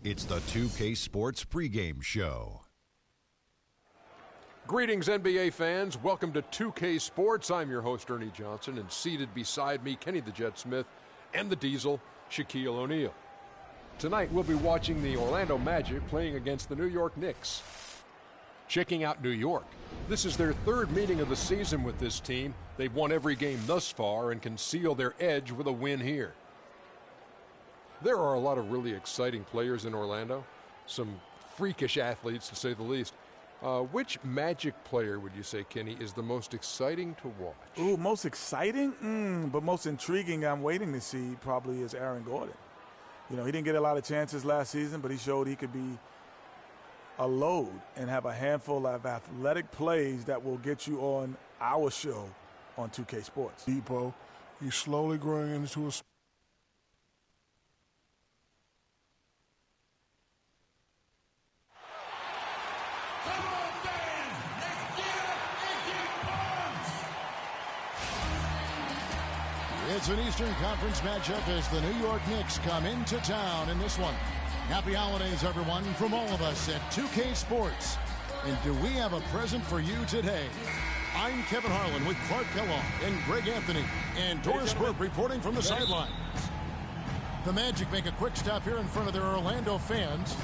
It's the 2K Sports pregame show. Greetings, NBA fans. Welcome to 2K Sports. I'm your host, Ernie Johnson, and seated beside me, Kenny the Jet Smith, and the Diesel, Shaquille O'Neal. Tonight, we'll be watching the Orlando Magic playing against the New York Knicks. Checking out New York. This is their third meeting of the season with this team. They've won every game thus far and can seal their edge with a win here. There are a lot of really exciting players in Orlando, some freakish athletes to say the least. Which Magic player would you say, Kenny, is the most exciting to watch? Ooh, most exciting? But most intriguing I'm waiting to see probably is Aaron Gordon. You know, he didn't get a lot of chances last season, but he showed he could be a load and have a handful of athletic plays that will get you on our show on 2K Sports. Depot, he's slowly growing into a... It's an Eastern Conference matchup as the New York Knicks come into town in this one. Happy holidays, everyone, from all of us at 2K Sports. And do we have a present for you today? I'm Kevin Harlan with Clark Kellogg and Greg Anthony and Doris Burke reporting from the sidelines. The Magic make a quick stop here in front of their Orlando fans.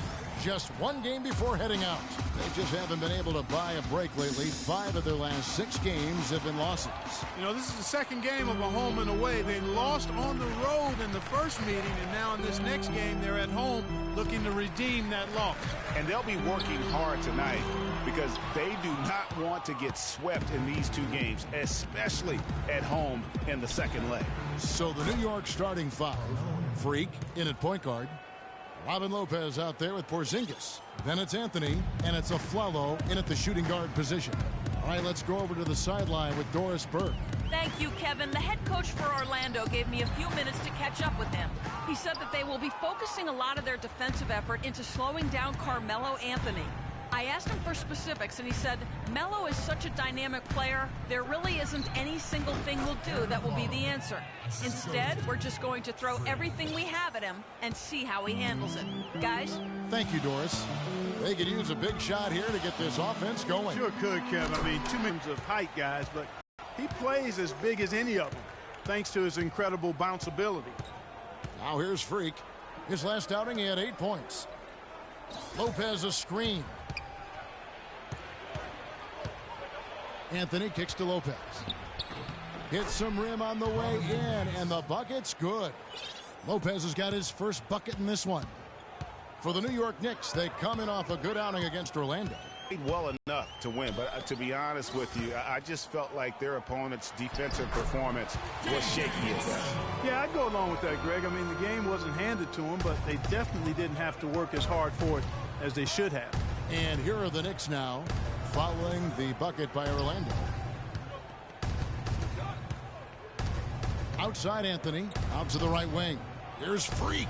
Just one game before heading out. They just haven't been able to buy a break lately. 5 of their last 6 games have been losses. You know, this is the second game of a home and away. They lost on the road in the first meeting, and now in this next game, they're at home looking to redeem that loss. And they'll be working hard tonight because they do not want to get swept in these 2 games, especially at home in the second leg. So the New York starting 5. Freak in at point guard. Robin Lopez out there with Porzingis. Then it's Anthony, and it's Afflalo in at the shooting guard position. All right, let's go over to the sideline with Doris Burke. Thank you, Kevin. The head coach for Orlando gave me a few minutes to catch up with him. He said that they will be focusing a lot of their defensive effort into slowing down Carmelo Anthony. I asked him for specifics, and he said, Melo is such a dynamic player, there really isn't any single thing we'll do that will be the answer. Instead, we're just going to throw everything we have at him and see how he handles it. Guys? Thank you, Doris. They could use a big shot here to get this offense going. Sure could, Kevin. I mean, 2 minutes of height, guys, but he plays as big as any of them, thanks to his incredible bounce ability. Now here's Freak. His last outing, he had 8 points. Lopez a screen. Anthony kicks to Lopez. Hits some rim on the way in, and the bucket's good. Lopez has got his first bucket in this one. For the New York Knicks, they come in off a good outing against Orlando. Well enough to win, but to be honest with you, I just felt like their opponent's defensive performance was shaky at best. Yeah, I'd go along with that, Greg. I mean, the game wasn't handed to them, but they definitely didn't have to work as hard for it as they should have. And here are the Knicks now, following the bucket by Orlando. Outside Anthony, out to the right wing. Here's Freak.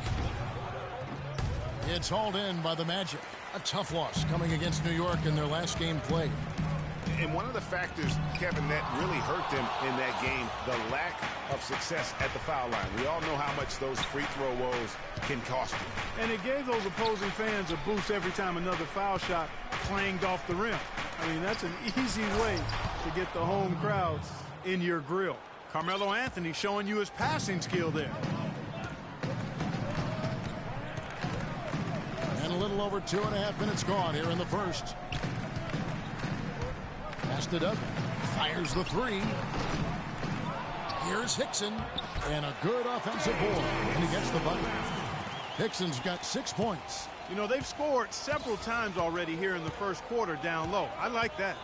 It's hauled in by the Magic. A tough loss coming against New York in their last game played. And one of the factors, Kevin, that really hurt them in that game, the lack of success at the foul line. We all know how much those free throw woes can cost you. And it gave those opposing fans a boost every time another foul shot clanged off the rim. I mean, that's an easy way to get the home crowd in your grill. Carmelo Anthony showing you his passing skill there. And a little over 2.5 minutes gone here in the first. Passed it up. Fires the 3. Here's Hickson. And a good offensive board. And he gets the bucket. Hickson's got 6 points. You know, they've scored several times already here in the first quarter down low. I like that.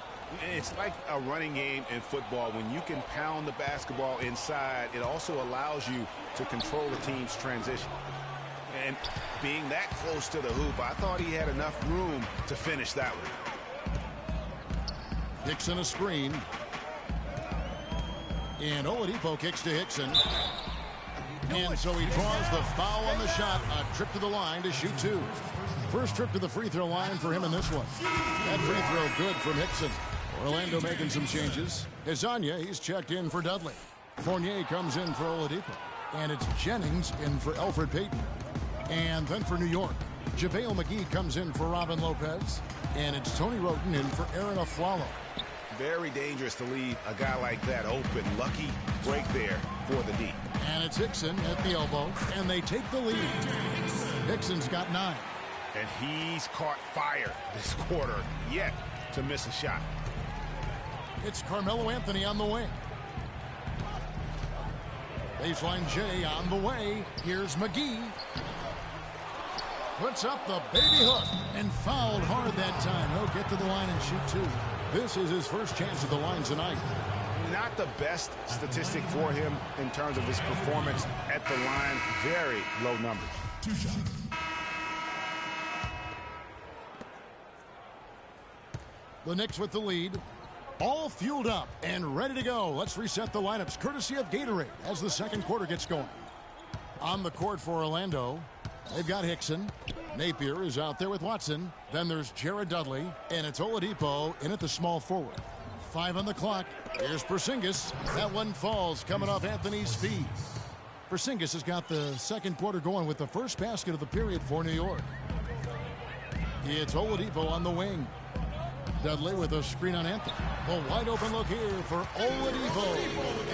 It's like a running game in football. When you can pound the basketball inside, it also allows you to control the team's transition. And being that close to the hoop, I thought he had enough room to finish that one. Hickson a screen. And Oladipo kicks to Hickson. And so he draws the foul on the shot. A trip to the line to shoot 2. First trip to the free throw line for him in this one. That free throw good from Hickson. Orlando making some changes. Hezonja, he's checked in for Dudley. Fournier comes in for Oladipo. And it's Jennings in for Elfrid Payton. And then for New York, JaVale McGee comes in for Robin Lopez. And it's Tony Roten in for Aaron Aflalo. Very dangerous to leave a guy like that open. Lucky break there for the D. And it's Hickson at the elbow, and they take the lead. Hickson's got 9. And he's caught fire this quarter, yet to miss a shot. It's Carmelo Anthony on the wing. Baseline J on the way. Here's McGee. Puts up the baby hook and fouled hard that time. He'll get to the line and shoot 2. This is his first chance at the line tonight. Not the best statistic for him in terms of his performance at the line. Very low numbers. 2 shots. The Knicks with the lead. All fueled up and ready to go. Let's reset the lineups courtesy of Gatorade as the second quarter gets going. On the court for Orlando, they've got Hickson. Napier is out there with Watson. Then there's Jared Dudley, and it's Oladipo in at the small forward. 5 on the clock. Here's Porzingis. That one falls coming off Anthony's feet. Porzingis has got the second quarter going with the first basket of the period for New York. It's Oladipo on the wing. Dudley with a screen on Anthony. A wide open look here for Oladipo.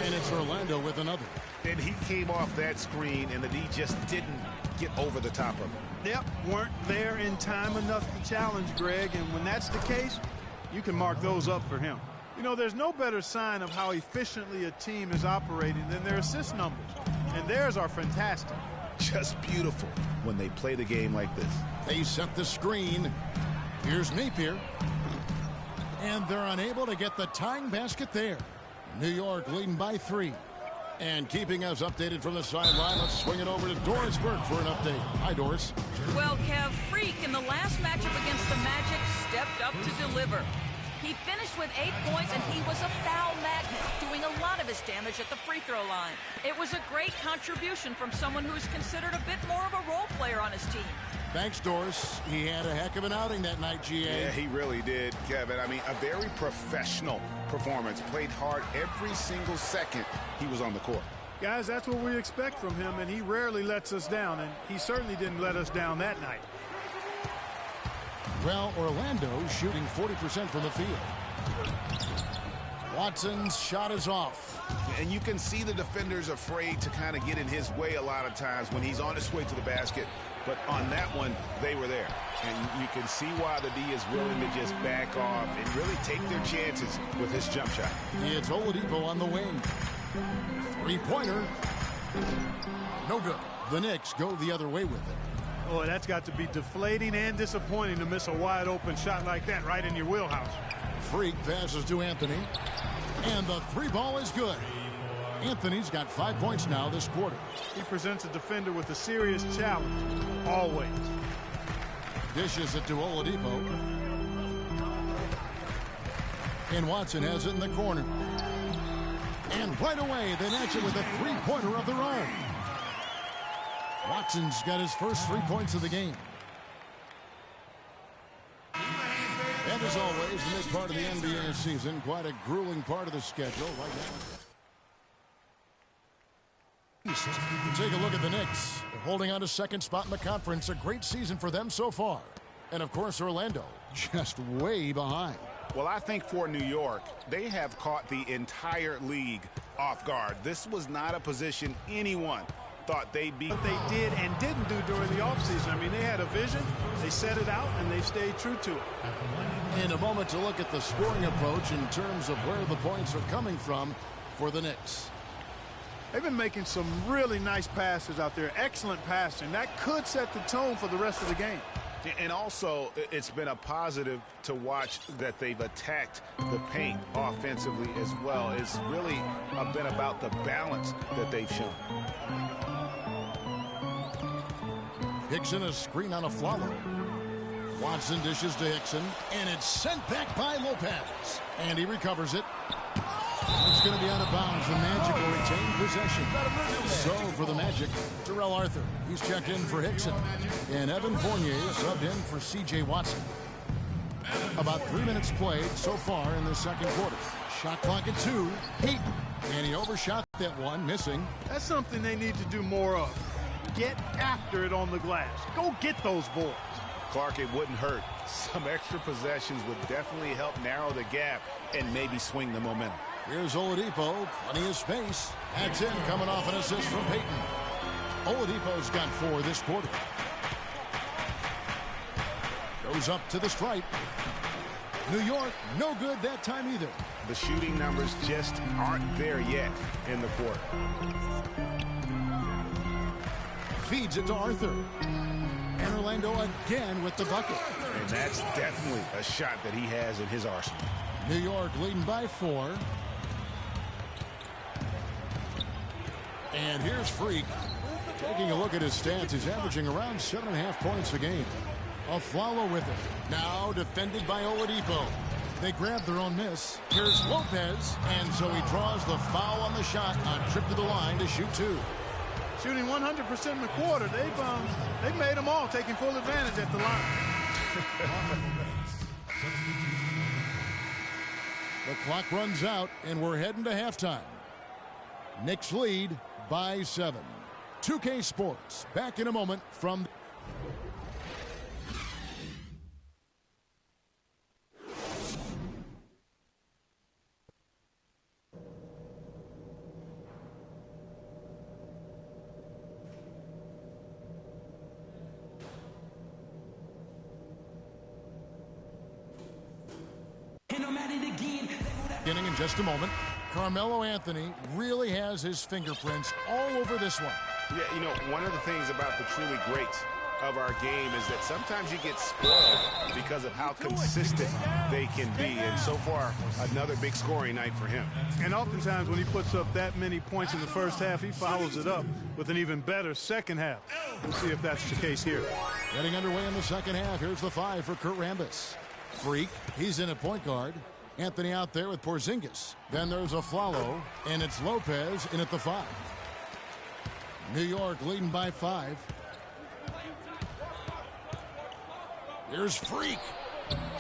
And it's Orlando with another. And he came off that screen, and the D just didn't get over the top of it. Yep, weren't there in time enough to challenge Greg, and when that's the case, you can mark those up for him. You know, there's no better sign of how efficiently a team is operating than their assist numbers, and theirs are fantastic. Just beautiful when they play the game like this. They set the screen. Here's Napier. And they're unable to get the tying basket there. New York leading by 3. And keeping us updated from the sideline, let's swing it over to Doris Burke for an update. Hi, Doris. Well, Kev, Freak in the last matchup against the Magic stepped up to deliver. He finished with 8 points, and he was a foul magnet, doing a lot of his damage at the free throw line. It was a great contribution from someone who's considered a bit more of a role player on his team. Thanks, Doris. He had a heck of an outing that night, GA. Yeah, he really did, Kevin. I mean, a very professional performance. Played hard every single second he was on the court. Guys, that's what we expect from him, and he rarely lets us down, and he certainly didn't let us down that night. Well, Orlando shooting 40% from the field. Watson's shot is off. And you can see the defenders afraid to kind of get in his way a lot of times when he's on his way to the basket. But on that one, they were there. And you can see why the D is willing to just back off and really take their chances with his jump shot. It's Oladipo on the wing. 3-pointer. No good. The Knicks go the other way with it. Oh, that's got to be deflating and disappointing to miss a wide open shot like that right in your wheelhouse. Freak passes to Anthony. And the 3-ball is good. Anthony's got 5 points now this quarter. He presents a defender with a serious challenge. Always. Dishes it to Oladipo. And Watson has it in the corner. And right away, they match it with a 3-pointer of their own. Watson's got his first 3 points of the game. And as always, the mid part of the NBA season, quite a grueling part of the schedule right now. Take a look at the Knicks. They're holding on to second spot in the conference. A great season for them so far. And of course, Orlando just way behind. Well, I think for New York, they have caught the entire league off guard. This was not a position anyone thought they'd be. What they did and didn't do during the offseason. I mean, they had a vision, they set it out, and they stayed true to it. In a moment to look at the scoring approach in terms of where the points are coming from for the Knicks. They've been making some really nice passes out there. Excellent passing. That could set the tone for the rest of the game. And also, it's been a positive to watch that they've attacked the paint offensively as well. It's really been about the balance that they've shown. Hickson a screen on Aflalo. Watson dishes to Hickson, and it's sent back by Lopez. And he recovers it. It's going to be out of bounds. The Magic will retain possession. So for the Magic, Terrell Arthur. He's checked in for Hickson. And Evan Fournier subbed in for C.J. Watson. About 3 minutes played so far in the second quarter. Shot clock at 2. Heat. And he overshot that one, missing. That's something they need to do more of. Get after it on the glass. Go get those boards. Clark, it wouldn't hurt. Some extra possessions would definitely help narrow the gap and maybe swing the momentum. Here's Oladipo, plenty of space. That's in, coming off an assist from Peyton. Oladipo's got 4 this quarter. Goes up to the stripe. New York, no good that time either. The shooting numbers just aren't there yet in the quarter. Feeds it to Arthur. And Orlando again with the bucket. And that's definitely a shot that he has in his arsenal. New York leading by 4. And here's Freak. Taking a look at his stats, he's averaging around 7.5 points a game. Afflalo with it. Now defended by Oladipo. They grab their own miss. Here's Lopez. And so he draws the foul on the shot on trip to the line to shoot 2. Shooting 100% in the quarter. They've made them all, taking full advantage at the line. The clock runs out, and we're heading to halftime. Knicks lead by 7. 2K Sports, back in a moment from... Beginning in just a moment. Carmelo Anthony really has his fingerprints all over this one. Yeah, you know, one of the things about the truly greats of our game is that sometimes you get spoiled because of how consistent they can be. And so far, another big scoring night for him. And oftentimes when he puts up that many points in the first half, he follows it up with an even better second half. We'll see if that's the case here. Getting underway in the second half. Here's the 5 for Kurt Rambis. Freak, he's in at point guard. Anthony out there with Porzingis. Then there's Afflalo, and it's Lopez in at the 5. New York leading by 5. Here's Freak.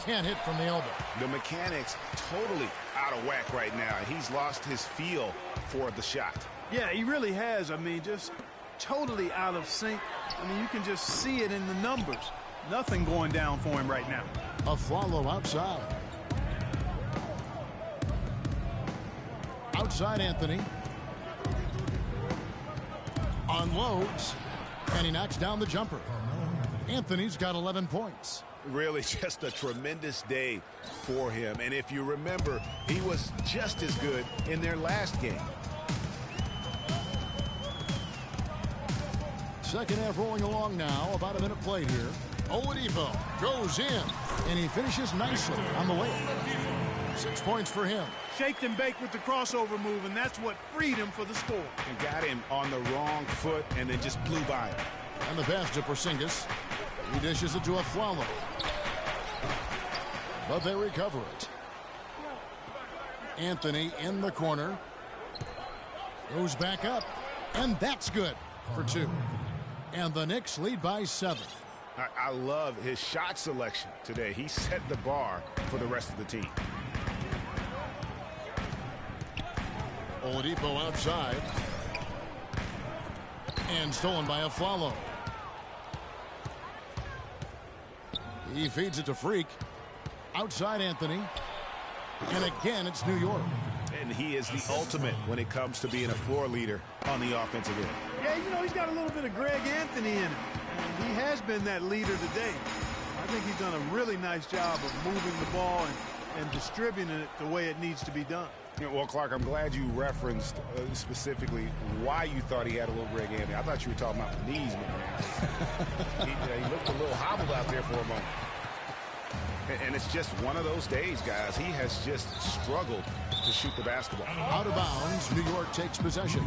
Can't hit from the elbow. The mechanics totally out of whack right now. He's lost his feel for the shot. Yeah, he really has. I mean, just totally out of sync. I mean, you can just see it in the numbers. Nothing going down for him right now. Afflalo outside. Outside Anthony. Unloads. And he knocks down the jumper. Anthony's got 11 points. Really just a tremendous day for him. And if you remember, he was just as good in their last game. Second half rolling along now. About a minute played here. Oladipo goes in. And he finishes nicely on the way. 6 points for him. Shaked and baked with the crossover move, and that's what freed him for the score. And got him on the wrong foot and then just blew by him. And the pass to Porzingis. He dishes it to Afflalo. But they recover it. Anthony in the corner. Goes back up. And that's good for 2. And the Knicks lead by 7. I love his shot selection today. He set the bar for the rest of the team. Oladipo outside. And stolen by Afflalo. He feeds it to Freak. Outside Anthony. And again, it's New York. And he is the ultimate when it comes to being a floor leader on the offensive end. Yeah, you know, he's got a little bit of Greg Anthony in him. And he has been that leader today. I think he's done a really nice job of moving the ball and distributing it the way it needs to be done. Yeah, well, Clark, I'm glad you referenced specifically why you thought he had a little Greg Anthony. I thought you were talking about the knees, man. He looked a little hobbled out there for a moment. And it's just one of those days, guys. He has just struggled to shoot the basketball. Out of bounds, New York takes possession.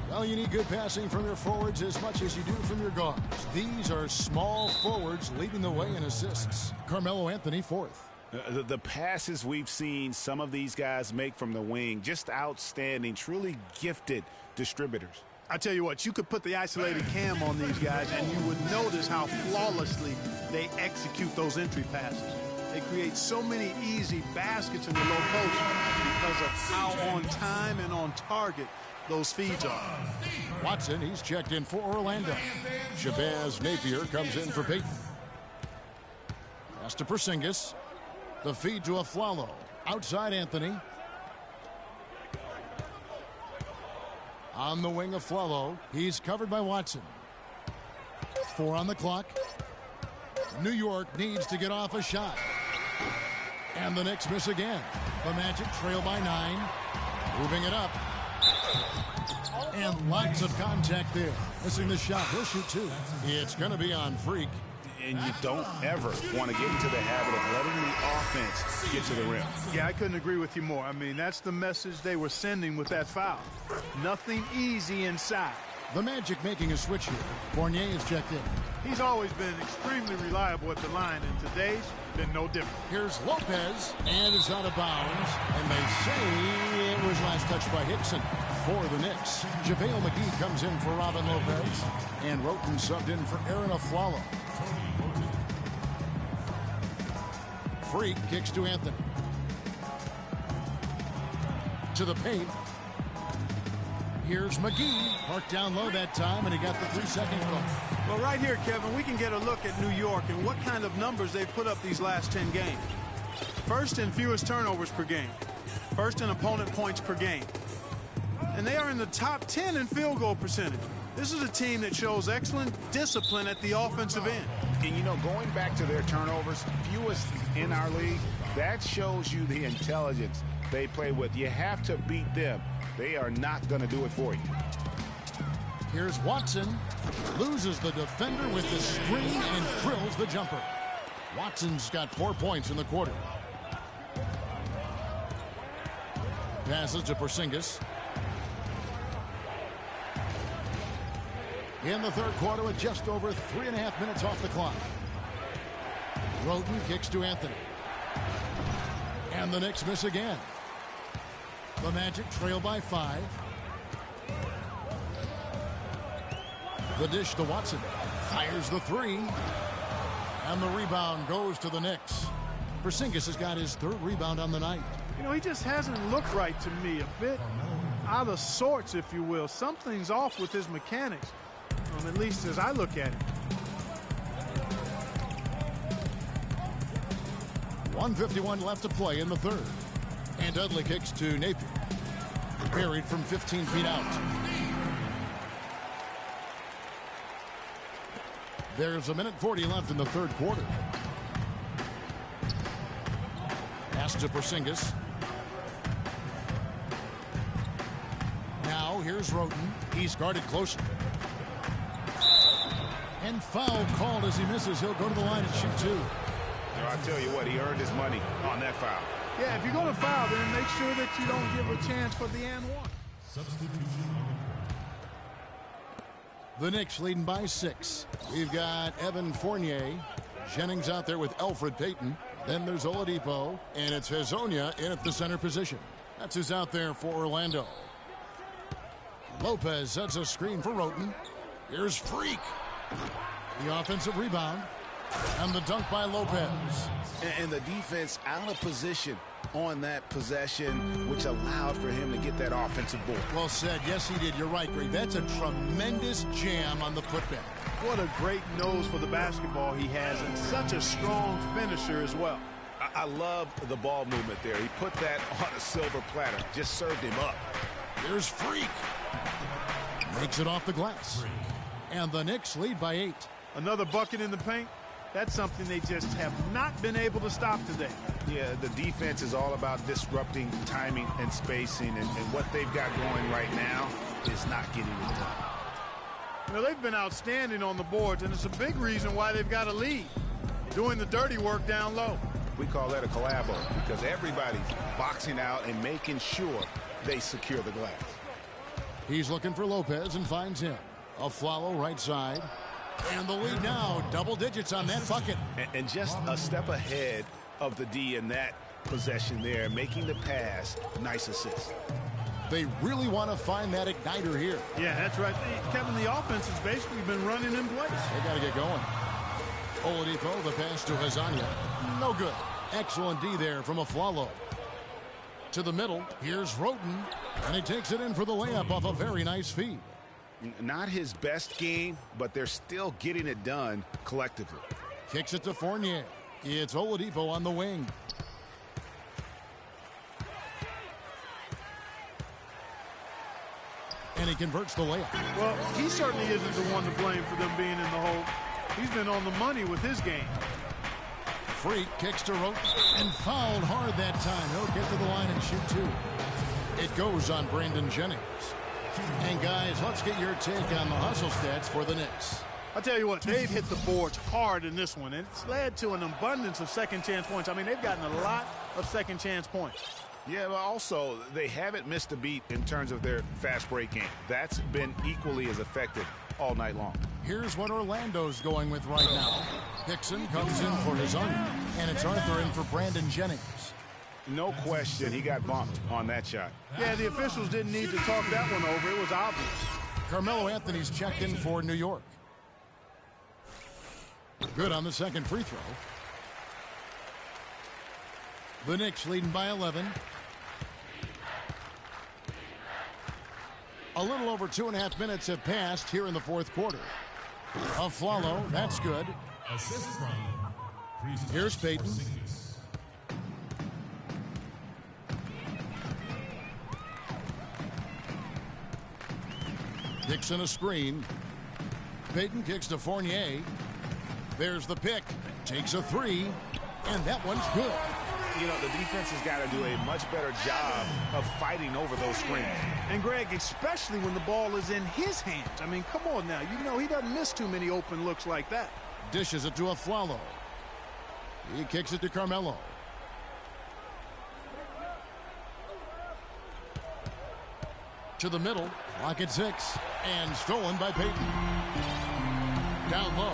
Well, you need good passing from your forwards as much as you do from your guards. These are small forwards leading the way in assists. Carmelo Anthony, 4th. The passes we've seen some of these guys make from the wing, just outstanding, truly gifted distributors. I tell you what, you could put the isolated cam on these guys and you would notice how flawlessly they execute those entry passes. They create so many easy baskets in the low post because of how on time and on target those feeds are. Watson, he's checked in for Orlando. Shabazz Napier comes in for Peyton. Pass to Porzingis. The feed to Afflalo. Outside Anthony. On the wing, Afflalo. He's covered by Watson. 4 on the clock. New York needs to get off a shot. And the Knicks miss again. The Magic trail by 9. Moving it up. And lots of contact there. Missing the shot. He'll shoot 2. It's going to be on Freak. And you don't ever want to get into the habit of letting the offense get to the rim. Yeah, I couldn't agree with you more. I mean, that's the message they were sending with that foul. Nothing easy inside. The Magic making a switch here. Fournier is checked in. He's always been extremely reliable at the line, and today's been no different. Here's Lopez, and it's out of bounds. And they say it was last touched by Hickson for the Knicks. JaVale McGee comes in for Robin Lopez. And Roten subbed in for Aaron Afflalo. Freak kicks to Anthony. To the paint. Here's McGee. Parked down low that time, and he got the 3-second call. Well, right here, Kevin, we can get a look at New York and what kind of numbers they've put up these last 10 games. First in fewest turnovers per game. First in opponent points per game. And they are in the top 10 in field goal percentage. This is a team that shows excellent discipline at the offensive end. And, you know, going back to their turnovers, fewest in our league, that shows you the intelligence they play with. You have to beat them. They are not going to do it for you. Here's Watson. Loses the defender with the screen and drills the jumper. Watson's got 4 points in the quarter. Passes to Porzingis. In the third quarter with just over 3.5 minutes off the clock. Roten kicks to Anthony. And the Knicks miss again. The Magic trail by 5. The dish to Watson. Fires the 3. And the rebound goes to the Knicks. Porzingis has got his 3rd rebound on the night. You know, he just hasn't looked right to me. A bit out of sorts, if you will. Something's off with his mechanics, at least as I look at it. 1:51 left to play in the third. And Dudley kicks to Napier. Buried from 15 feet out. There's 1:40 left in the third quarter. Pass to Porzingis. Now here's Roten. He's guarded closer. And foul called as he misses. He'll go to the line and shoot 2. I'll tell you what, he earned his money on that foul. Yeah, if you're going to foul, then make sure that you don't give a chance for the and one. The Knicks leading by 6. We've got Evan Fournier. Jennings out there with Elfrid Payton. Then there's Oladipo. And it's Hezonja in at the center position. That's who's out there for Orlando. Lopez sets a screen for Roten. Here's Freak. The offensive rebound. And the dunk by Lopez. And the defense out of position on that possession, which allowed for him to get that offensive board. Well said. Yes, he did. You're right, Greg. That's a tremendous jam on the putback. What a great nose for the basketball he has, and such a strong finisher as well. I love the ball movement there. He put that on a silver platter. Just served him up. Here's Freak. Makes it off the glass. And the Knicks lead by 8. Another bucket in the paint. That's something they just have not been able to stop today. Yeah, the defense is all about disrupting timing and spacing, and what they've got going right now is not getting it done. You know, they've been outstanding on the boards, and it's a big reason why they've got a lead. Doing the dirty work down low. We call that a collabo because everybody's boxing out and making sure they secure the glass. He's looking for Lopez and finds him. Afflalo right side. And the lead now, double digits on that bucket. And just a step ahead of the D in that possession there, making the pass. Nice assist. They really want to find that igniter here. Yeah, that's right. Kevin, the offense has basically been running in place. They got to get going. Oladipo, the pass to Hezonja. No good. Excellent D there from Afflalo. To the middle. Here's Roten. And he takes it in for the layup off a very nice feed. Not his best game, but they're still getting it done collectively. Kicks it to Fournier. It's Oladipo on the wing. And he converts the layup. Well, he certainly isn't the one to blame for them being in the hole. He's been on the money with his game. Freak kicks to Roten and fouled hard that time. He'll get to the line and shoot two. It goes on Brandon Jennings. And guys, let's get your take on the hustle stats for the Knicks. I'll tell you what, they've hit the boards hard in this one, and it's led to an abundance of second chance points. I mean, they've gotten a lot of second chance points. Yeah, but also, they haven't missed a beat in terms of their fast break game. That's been equally as effective all night long. Here's what Orlando's going with right now. Dixon comes in for his own, and it's Arthur in for Brandon Jennings. No question, he got bumped on that shot. Yeah, the officials didn't need to talk that one over. It was obvious. Carmelo Anthony's checked in for New York. Good on the second free throw. The Knicks leading by 11. A little over 2.5 minutes have passed here in the fourth quarter. A follow, that's good. Assist from Here's Payton. Dixon a screen. Payton kicks to Fournier. There's the pick. Takes a three. And that one's good. You know, the defense has got to do a much better job of fighting over those screens. And Greg, especially when the ball is in his hands. I mean, come on now. You know he doesn't miss too many open looks like that. Dishes it to Aflalo. He kicks it to Carmelo. To the middle. Clock at 6. And stolen by Payton. Down low.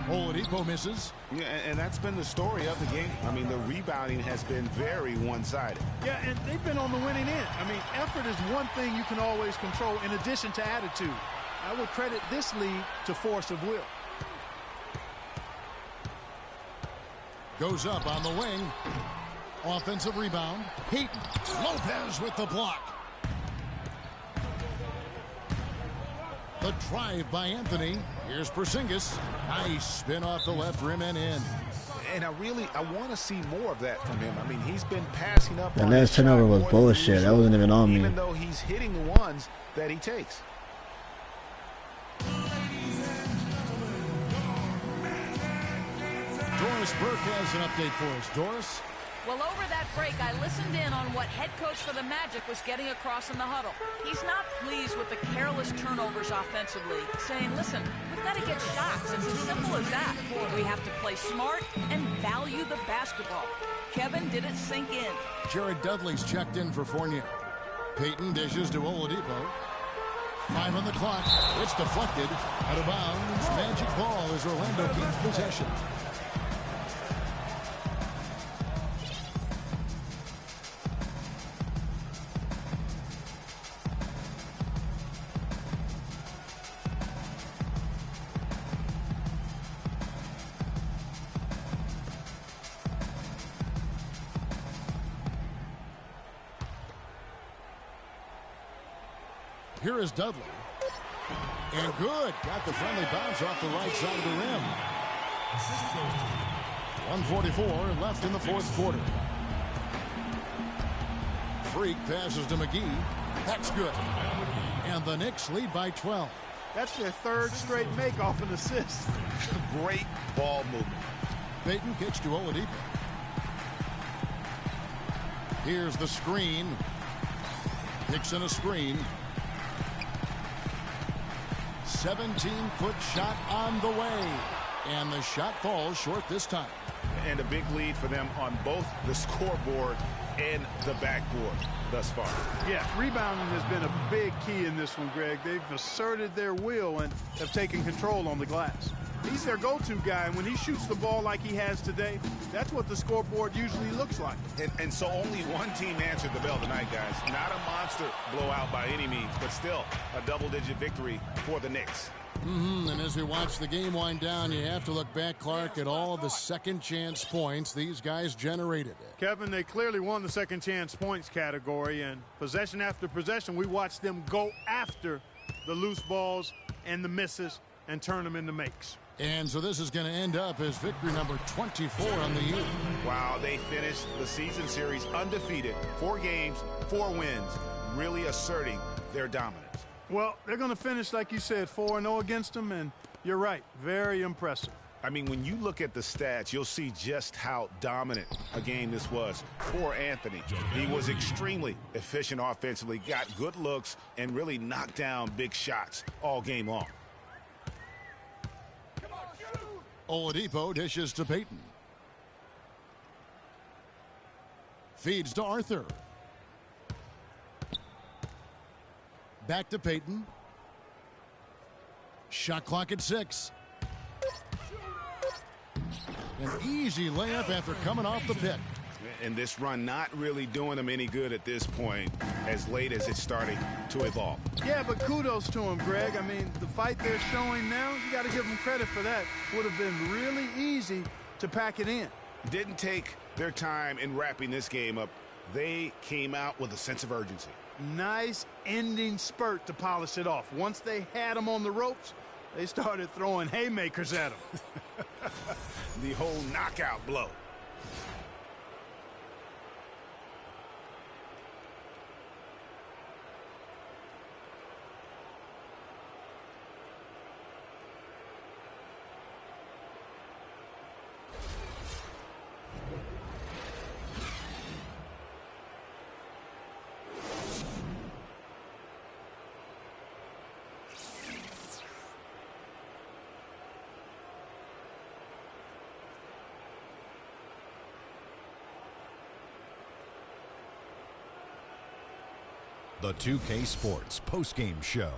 Oladipo misses. Yeah, and that's been the story of the game. I mean, the rebounding has been very one-sided. Yeah, and they've been on the winning end. I mean, effort is one thing you can always control in addition to attitude. I would credit this lead to force of will. Goes up on the wing. Offensive rebound. Payton. Lopez with the block. The drive by Anthony. Here's Porzingis. Nice spin off the left rim and in. And I want to see more of that from him. I mean, he's been passing up. The last turnover was bullshit. That wasn't even on me. Even though he's hitting the ones that he takes. Doris Burke has an update for us. Doris? Well, over that break, I listened in on what head coach for the Magic was getting across in the huddle. He's not pleased with the careless turnovers offensively, saying, listen, we've got to get shots. It's as simple as that. We have to play smart and value the basketball. Kevin did it sink in. Jared Dudley's checked in for Fournier. Payton dishes to Oladipo. 5 on the clock. It's deflected. Out of bounds. Magic ball as Orlando keeps possession. Here is Dudley. And good. Got the friendly bounce off the right side of the rim. 1:44 left in the fourth quarter. Freak passes to McGee. That's good. And the Knicks lead by 12. That's their third straight make off an assist. Great ball movement. Payton kicks to Oladipo. Here's the screen. Dixon a screen. 17-foot shot on the way. And the shot falls short this time. And a big lead for them on both the scoreboard and the backboard thus far. Yeah, rebounding has been a big key in this one, Greg. They've asserted their will and have taken control on the glass. He's their go-to guy, and when he shoots the ball like he has today, that's what the scoreboard usually looks like. And so only one team answered the bell tonight, guys. Not a monster blowout by any means, but still a double-digit victory for the Knicks. And as we watch the game wind down, you have to look back, Clark, at all of the second-chance points these guys generated. Kevin, they clearly won the second-chance points category, and possession after possession, we watched them go after the loose balls and the misses and turn them into makes. And so this is going to end up as victory number 24 on the year. Wow, they finished the season series undefeated. 4 games, 4 wins, really asserting their dominance. Well, they're going to finish, like you said, 4-0 against them, and you're right, very impressive. I mean, when you look at the stats, you'll see just how dominant a game this was for Anthony. He was extremely efficient offensively, got good looks, and really knocked down big shots all game long. Oladipo dishes to Peyton. Feeds to Arthur. Back to Peyton. Shot clock at 6. An easy layup after coming off the pick. And this run not really doing them any good at this point, as late as it's starting to evolve. Yeah, but kudos to him, Greg. I mean, the fight they're showing now, you got to give them credit for that. Would have been really easy to pack it in. Didn't take their time in wrapping this game up. They came out with a sense of urgency. Nice ending spurt to polish it off. Once they had them on the ropes, they started throwing haymakers at them. The whole knockout blow. The 2K Sports postgame show.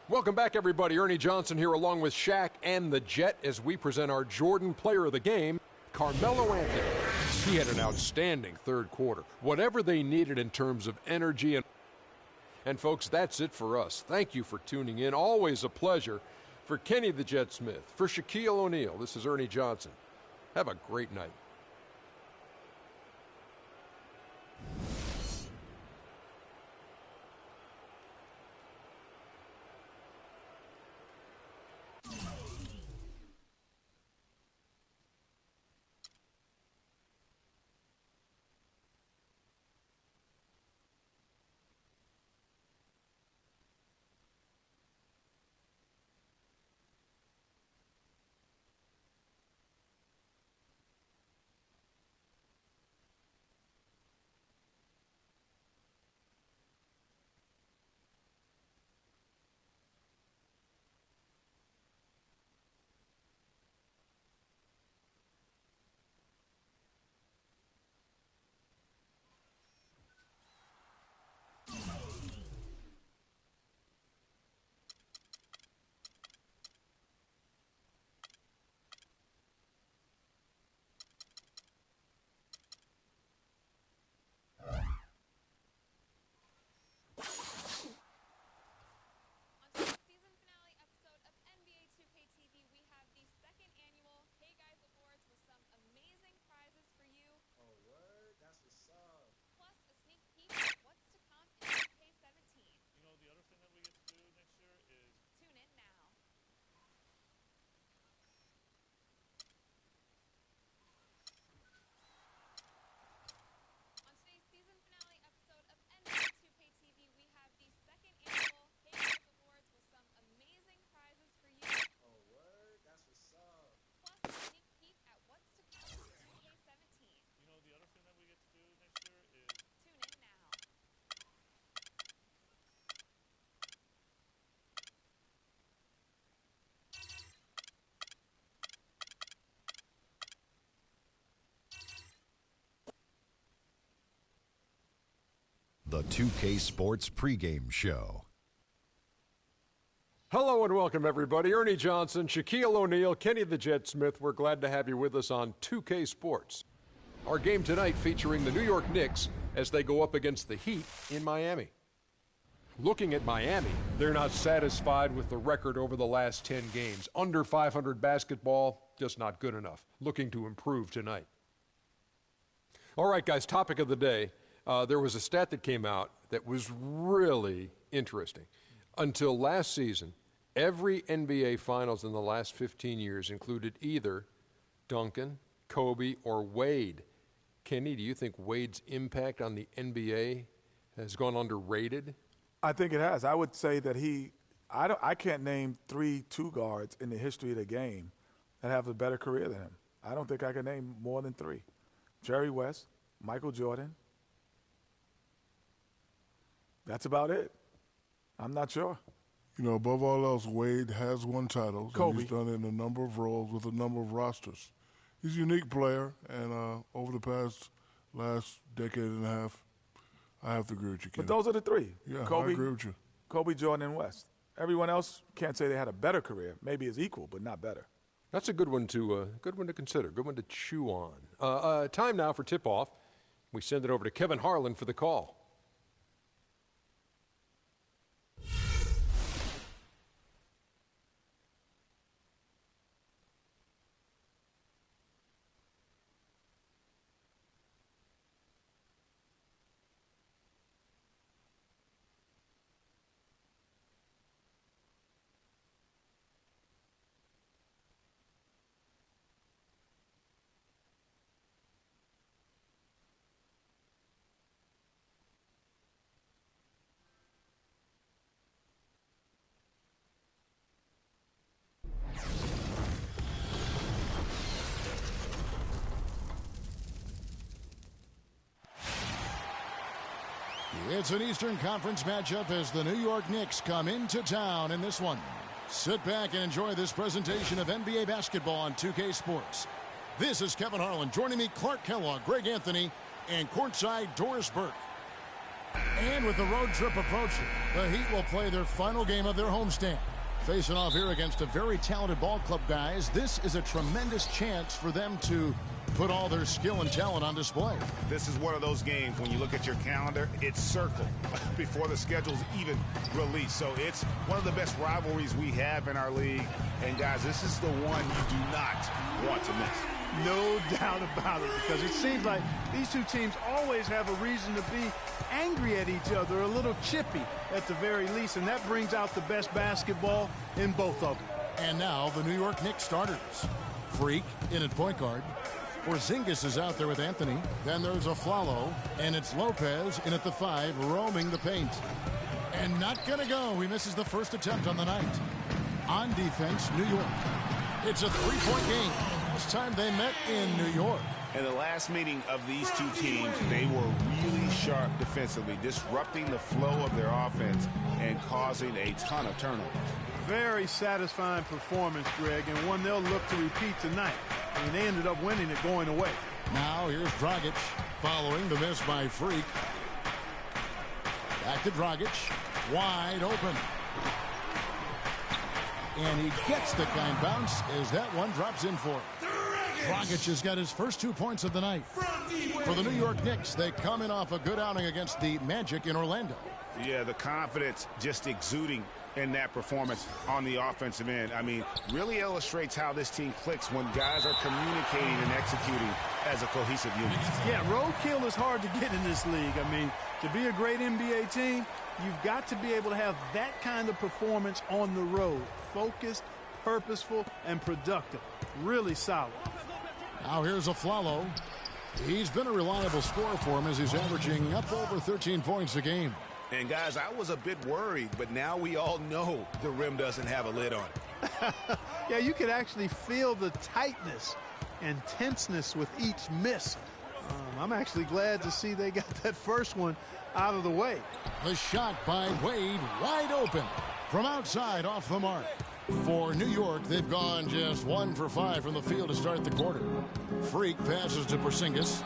Welcome back, everybody. Ernie Johnson here along with Shaq and the Jet as we present our Jordan Player of the Game, Carmelo Anthony. He had an outstanding third quarter. Whatever they needed in terms of energy. And folks, that's it for us. Thank you for tuning in. Always a pleasure. For Kenny the Jet Smith, for Shaquille O'Neal, this is Ernie Johnson. Have a great night. the 2K Sports pregame show. Hello and welcome, everybody. Ernie Johnson, Shaquille O'Neal, Kenny the Jet Smith. We're glad to have you with us on 2K Sports. Our game tonight featuring the New York Knicks as they go up against the Heat in Miami. Looking at Miami, they're not satisfied with the record over the last 10 games. Under 500 basketball, just not good enough. Looking to improve tonight. All right, guys, topic of the day. There was a stat that came out that was really interesting. Until last season, every NBA Finals in the last 15 years included either Duncan, Kobe, or Wade. Kenny, do you think Wade's impact on the NBA has gone underrated? I think it has. I would say that I can't name 3 two guards in the history of the game that have a better career than him. I don't think I can name more than 3. Jerry West, Michael Jordan. That's about it. I'm not sure. You know, above all else, Wade has won titles. Kobe. And he's done it in a number of roles with a number of rosters. He's a unique player, and over the last decade and a half, I have to agree with you, Kenny. But those are the 3. Yeah, Kobe, I agree with you. Kobe, Jordan, and West. Everyone else can't say they had a better career. Maybe it's equal, but not better. That's a good one to consider, good one to chew on. Time now for tip-off. We send it over to Kevin Harlan for the call. It's an Eastern Conference matchup as the New York Knicks come into town in this one. Sit back and enjoy this presentation of NBA basketball on 2K Sports. This is Kevin Harlan. Joining me, Clark Kellogg, Greg Anthony, and courtside Doris Burke. And with the road trip approaching, the Heat will play their final game of their homestand. Facing off here against a very talented ball club, guys, this is a tremendous chance for them to put all their skill and talent on display. This is one of those games when you look at your calendar, it's circled before the schedule's even released. So it's one of the best rivalries we have in our league. And guys, this is the one you do not want to miss. No doubt about it, because it seems like these two teams always have a reason to be angry at each other, a little chippy at the very least, and that brings out the best basketball in both of them. And now the New York Knicks starters. Freak in at point guard. Porzingis is out there with Anthony. Then there's Aflalo, and it's Lopez in at the 5, roaming the paint. And not going to go. He misses the first attempt on the night. On defense, New York. It's a 3-point game. Last time they met in New York. In the last meeting of these two teams, they were really sharp defensively, disrupting the flow of their offense and causing a ton of turnovers. Very satisfying performance, Greg, and one they'll look to repeat tonight. I mean, they ended up winning it going away. Now here's Dragic following the miss by Freak. Back to Dragic. Wide open. And he gets the kind bounce as that one drops in for him. Dragic has got his first 2 points of the night. For the New York Knicks, they come in off a good outing against the Magic in Orlando. Yeah, the confidence just exuding in that performance on the offensive end. I mean, really illustrates how this team clicks when guys are communicating and executing as a cohesive unit. Yeah, roadkill is hard to get in this league. I mean, to be a great NBA team, you've got to be able to have that kind of performance on the road. Focused, purposeful, and productive. Really solid. Now here's Aflalo. He's been a reliable scorer for him as he's averaging up over 13 points a game. And guys, I was a bit worried, but now we all know the rim doesn't have a lid on it. Yeah, you could actually feel the tightness and tenseness with each miss. I'm actually glad to see they got that first one out of the way. The shot by Wade, wide open from outside off the mark. For New York, they've gone just 1 for 5 from the field to start the quarter. Freak passes to Porzingis.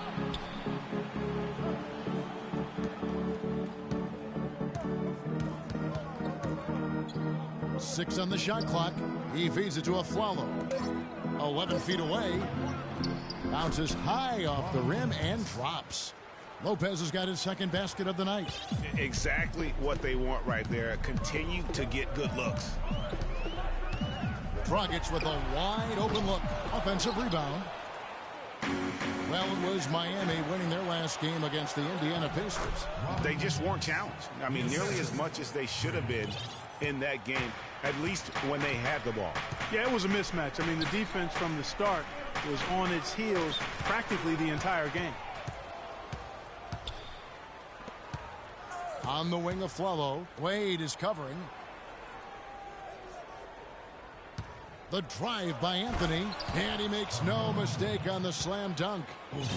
6 on the shot clock. He feeds it to Afflalo. 11 feet away. Bounces high off the rim and drops. Lopez has got his second basket of the night. Exactly what they want right there. Continue to get good looks. Dragic with a wide open look. Offensive rebound. Well, it was Miami winning their last game against the Indiana Pacers. They just weren't challenged. I mean, nearly as much as they should have been in that game, at least when they had the ball. Yeah, it was a mismatch. I mean, the defense from the start was on its heels practically the entire game. On the wing of Afflalo, Wade is covering. The drive by Anthony, and he makes no mistake on the slam dunk.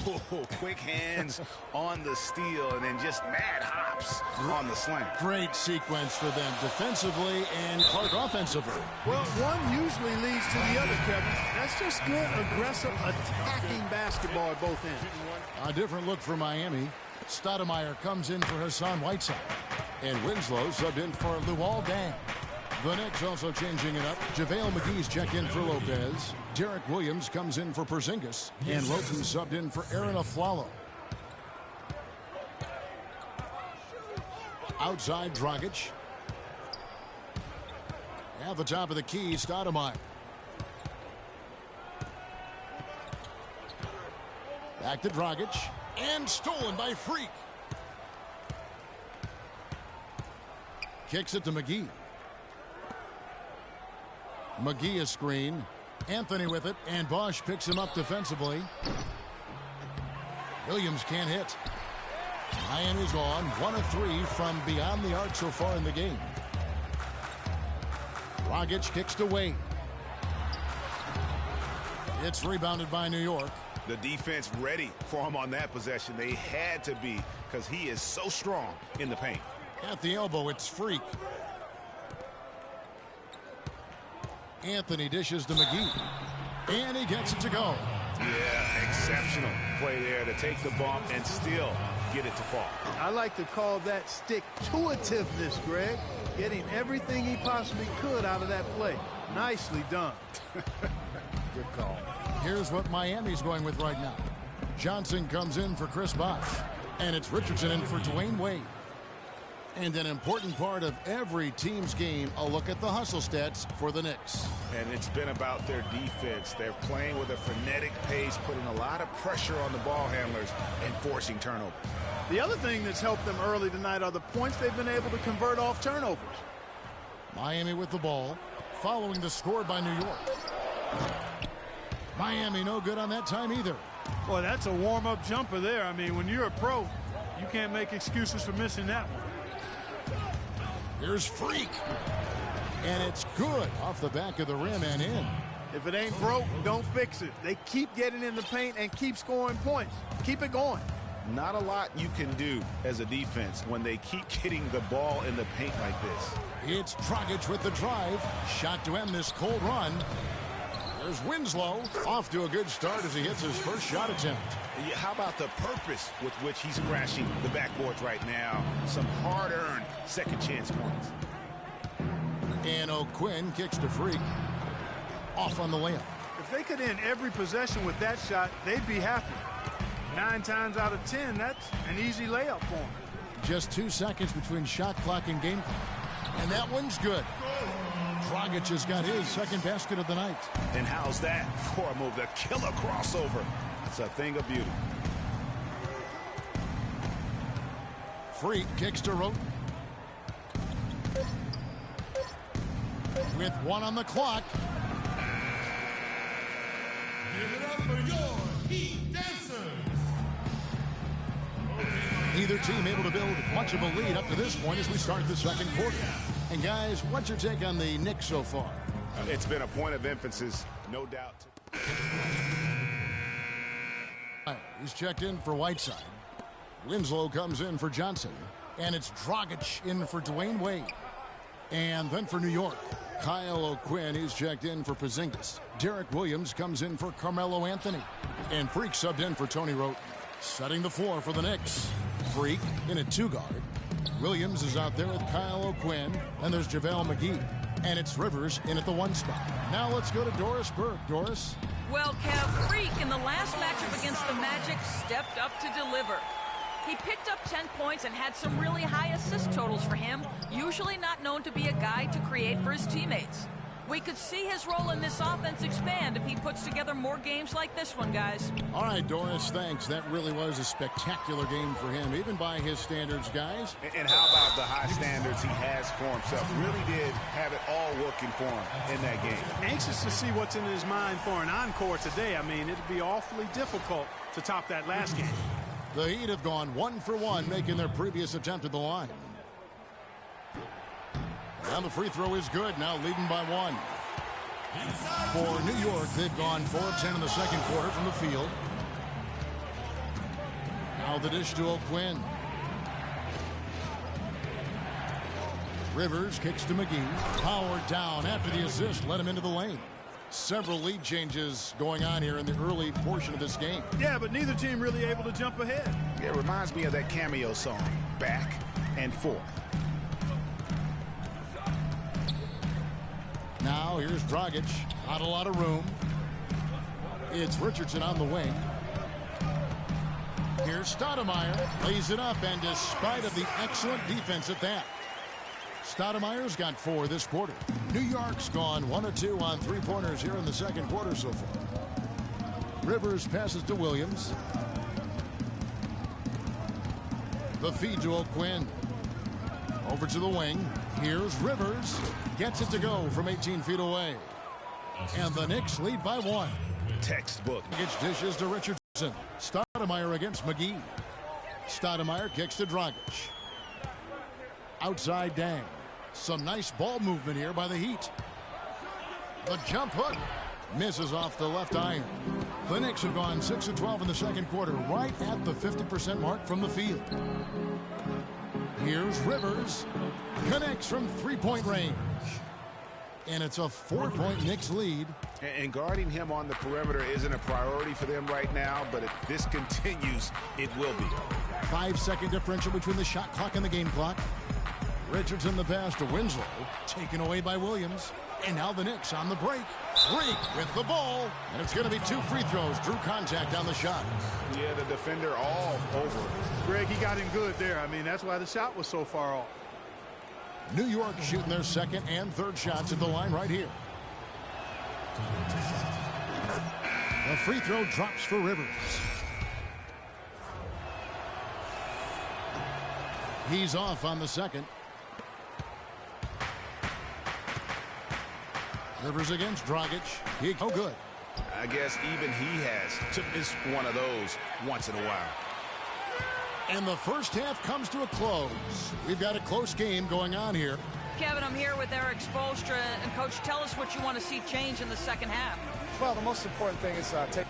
Ooh, quick hands on the steal, and then just mad hops on the slam. Great sequence for them defensively and Clark offensively. Well, one usually leads to the other, Kevin. That's just good, aggressive, attacking basketball at both ends. A different look for Miami. Stoudemire comes in for Hassan Whiteside. And Winslow subbed in for Luol Deng. The Knicks also changing it up. JaVale McGee's checked in for Lopez. Derek Williams comes in for Porzingis. And Loten subbed in for Aaron Afflalo. Outside Dragic. At the top of the key, Stoudemire. Back to Dragic. And stolen by Freak. Kicks it to McGee. McGee is screen. Anthony with it, and Bosch picks him up defensively. Williams can't hit. Miami's gone 1 of 3 from beyond the arc so far in the game. Dragic kicks to Wade. It's rebounded by New York. The defense ready for him on that possession. They had to be, because he is so strong in the paint. At the elbow, it's Freak. Anthony dishes to McGee. And he gets it to go. Yeah, exceptional play there to take the bump and still get it to fall. I like to call that stick-to-itiveness, Greg. Getting everything he possibly could out of that play. Nicely done. Good call. Here's what Miami's going with right now. Johnson comes in for Chris Bosh. And it's Richardson in for Dwayne Wade. And an important part of every team's game, a look at the hustle stats for the Knicks. And it's been about their defense. They're playing with a frenetic pace, putting a lot of pressure on the ball handlers and forcing turnovers. The other thing that's helped them early tonight are the points they've been able to convert off turnovers. Miami with the ball, following the score by New York. Miami no good on that time either. Boy, that's a warm-up jumper there. I mean, when you're a pro, you can't make excuses for missing that one. Here's Freak. And it's good off the back of the rim and in. If it ain't broke, don't fix it. They keep getting in the paint and keep scoring points. Keep it going. Not a lot you can do as a defense when they keep getting the ball in the paint like this. It's Dragic with the drive. Shot to end this cold run. There's Winslow. Off to a good start as he hits his first shot attempt. Yeah, how about the purpose with which he's crashing the backboards right now? Some hard-earned second chance points. And O'Quinn kicks to Freak. Off on the layup. If they could end every possession with that shot, they'd be happy. 9 times out of 10, that's an easy layup for them. Just 2 seconds between shot clock and game clock. And that one's good. Dragic has got his second basket of the night. And how's that for a move? The killer crossover. It's a thing of beauty. Freak kicks to Roten. With 1 on the clock. Give it up for your Heat Dancers. Neither team able to build much of a lead up to this point as we start the second quarter. And guys, what's your take on the Knicks so far? It's been a point of emphasis, no doubt. He's checked in for Whiteside. Winslow comes in for Johnson. And it's Dragic in for Dwayne Wade. And then for New York, Kyle O'Quinn is checked in for Porzingis. Derek Williams comes in for Carmelo Anthony. And Freak subbed in for Tony Roten. Setting the floor for the Knicks. Freak in a 2-guard. Williams is out there with Kyle O'Quinn. And there's JaVale McGee. And it's Rivers in at the 1 spot. Now let's go to Doris Burke. Doris? Well, Kev, Freak in the last matchup against the Magic stepped up to deliver. He picked up 10 points and had some really high assist totals for him, usually not known to be a guy to create for his teammates. We could see his role in this offense expand if he puts together more games like this one, guys. All right, Doris, thanks. That really was a spectacular game for him, even by his standards, guys. And how about the high standards he has for himself? Really did have it all working for him in that game. Anxious to see what's in his mind for an encore today. I mean, it'd be awfully difficult to top that last game. The Heat have gone 1 for 1, making their previous attempt at the line. And the free throw is good, now leading by 1. For New York, they've gone 4 of 10 in the second quarter from the field. Now the dish to O'Quinn. Rivers kicks to McGee. Powered down after the assist, let him into the lane. Several lead changes going on here in the early portion of this game. Yeah, but neither team really able to jump ahead. Yeah, it reminds me of that cameo song, Back and Forth. Now here's Dragic. Not a lot of room. It's Richardson on the wing. Here's Stoudemire. Lays it up, and despite of the excellent defense at that, Stoudemire's got 4 this quarter. New York's gone 1 of 2 on 3-pointers here in the second quarter so far. Rivers passes to Williams. The feed to O'Quinn. Over to the wing. Here's Rivers. Gets it to go from 18 feet away. And the Knicks lead by 1. Textbook. Gets dishes to Richardson. Stoudemire against McGee. Stoudemire kicks to Dragic. Outside Dang. Some nice ball movement here by the Heat. The jump hook misses off the left iron. The Knicks have gone 6 of 12 in the second quarter, right at the 50% mark from the field. Here's Rivers. Connects from 3-point range. And it's a 4-point Knicks lead. And guarding him on the perimeter isn't a priority for them right now, but if this continues, it will be. 5-second differential between the shot clock and the game clock. Richardson the pass to Winslow. Taken away by Williams. And now the Knicks on the break. Freak with the ball. And it's going to be 2 free throws. Drew contact on the shot. Yeah, the defender all over it. Greg, he got him good there. I mean, that's why the shot was so far off. New York shooting their second and third shots at the line right here. The free throw drops for Rivers. He's off on the second. Rivers against Dragic. Oh, good. I guess even he has to miss one of those once in a while. And the first half comes to a close. We've got a close game going on here. Kevin, I'm here with Eric Spoelstra. And, Coach, tell us what you want to see change in the second half. Well, the most important thing is take...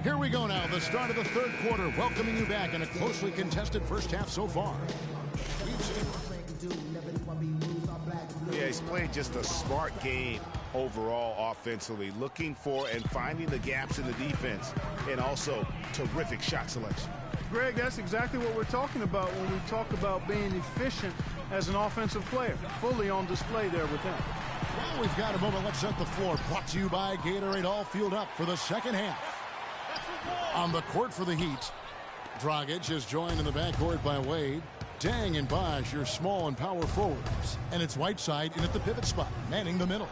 Here we go now, the start of the third quarter, welcoming you back in a closely contested first half so far. Yeah, he's played just a smart game overall offensively, looking for and finding the gaps in the defense, and also terrific shot selection. Greg, that's exactly what we're talking about when we talk about being efficient as an offensive player. Fully on display there with him. Well, we've got a moment. Let's set the floor. Brought to you by Gatorade, all fueled up for the second half. On the court for the Heat, Dragic is joined in the backcourt by Wade. Dang and Bosh, your small and power forwards. And it's Whiteside in at the pivot spot, manning the middle.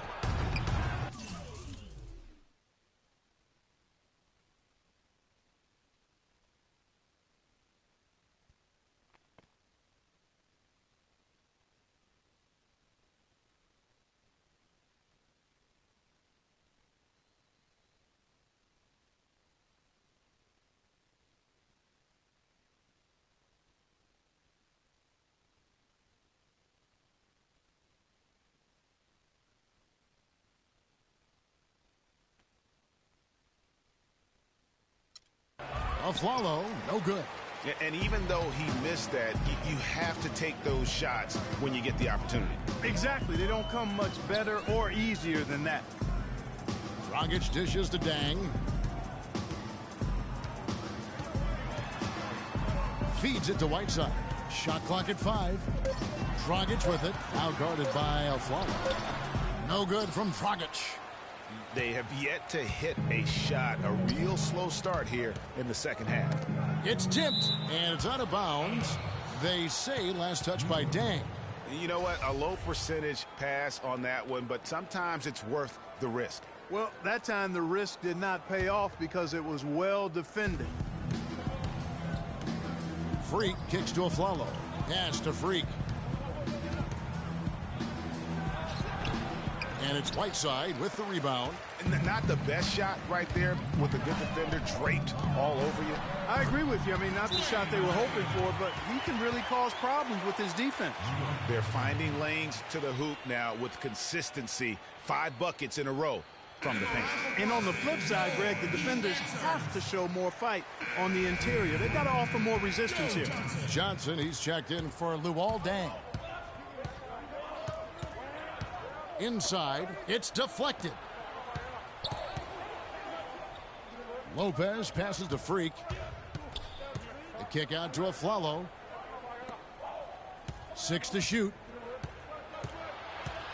Aflalo, no good. And even though he missed that, you have to take those shots when you get the opportunity. Exactly. They don't come much better or easier than that. Dragic dishes to Dang. Feeds it to Whiteside. Shot clock at 5. Dragic with it. Now guarded by Alfaro. No good from Dragic. They have yet to hit a shot. A real slow start here in the second half. It's tipped, and it's out of bounds. They say last touch by Dang. You know what? A low percentage pass on that one, but sometimes it's worth the risk. Well, that time the risk did not pay off because it was well defended. Freak kicks to Aflalo. Pass to Freak. And it's Whiteside with the rebound. Not the best shot right there with a good defender draped all over you. I agree with you. I mean, not the shot they were hoping for, but he can really cause problems with his defense. They're finding lanes to the hoop now with consistency. 5 buckets in a row from the paint. And on the flip side, Greg, the defenders have to show more fight on the interior. They've got to offer more resistance here. Johnson, he's checked in for Luol Deng. Inside, it's deflected. Lopez passes to Freak. The kick out to Aflalo. 6 to shoot.